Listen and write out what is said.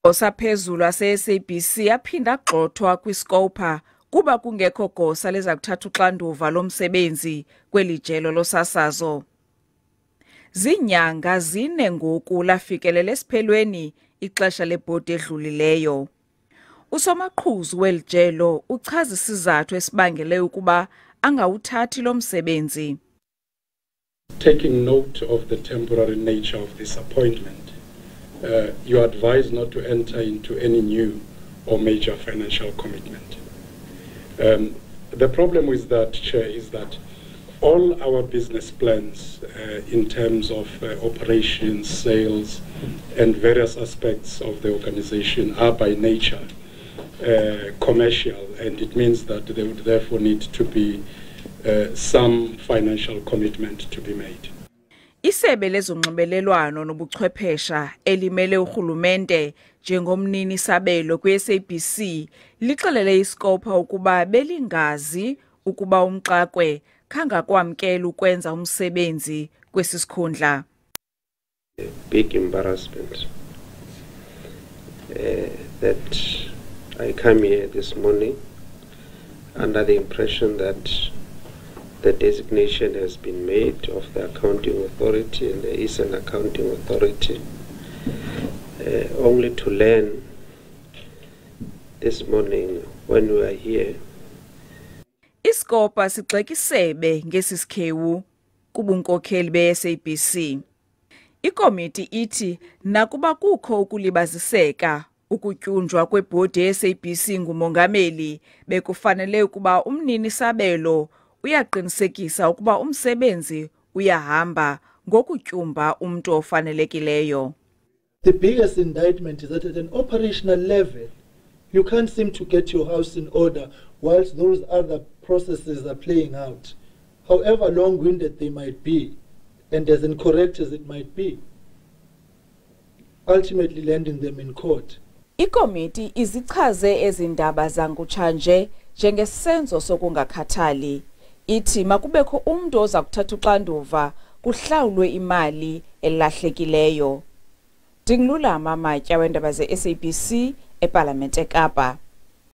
Osaphezulu ase-SABc aphinda agxothwa kwi-Scopa kuba kungekho gosa leza kuthatha uxanduva lomsebenzi kweli jelo losasazo. Zinyanga 4 ngoku lafikelela esiphelweni ixesha lebhodi edlulileyo. Usomaqhuzu weli jelo uchaza isizathu esibangele ukuba angawuthathi lo msebenzi. Taking note of the temporary nature of this appointment, you are advised not to enter into any new or major financial commitment. The problem with that, Chair, is that all our business plans in terms of operations, sales, and various aspects of the organization are by nature commercial, and it means that there would therefore need to be some financial commitment to be made. Isebe lezonxibelelwano nobuchwephesha elimele urhulumente njengomnini sabelo kwi-SABc lixelele i-Scopa ukuba belingazi ukuba uMxakwe kangakwamkela ukwenza umsebenzi kwesi sikhundla. Big embarrassment that I come here this morning under the impression that the designation has been made of the accounting authority, and there is an accounting authority, only to learn this morning when we are here. iScopa sigxeka isebe ngesi sikhewu kubunkokheli be-SABC. Ikomidi ithi nakuba kukho ukulibaziseka ukutyunjwa kwebhodi ye-SABC ngumongameli, bekufanele ukuba umnini sabelo uyaqinisekisa ukuba umsebenzi uyahamba ngokutyumba umntu ofanelekileyo. The biggest indictment is that at an operational level, you can't seem to get your house in order whilst those other processes are playing out, however long-winded they might be, and as incorrect as it might be, ultimately landing them in court. Ikomidi izichaze ezindaba zangutshanje njengesenzo sokungakhathali. Ithi makubekho umntu oza kuthatha uxanduva kuhlawulwe imali elahlekileyo. Ndingulama Matya weendaba ze-SABC ephalamende eKapa.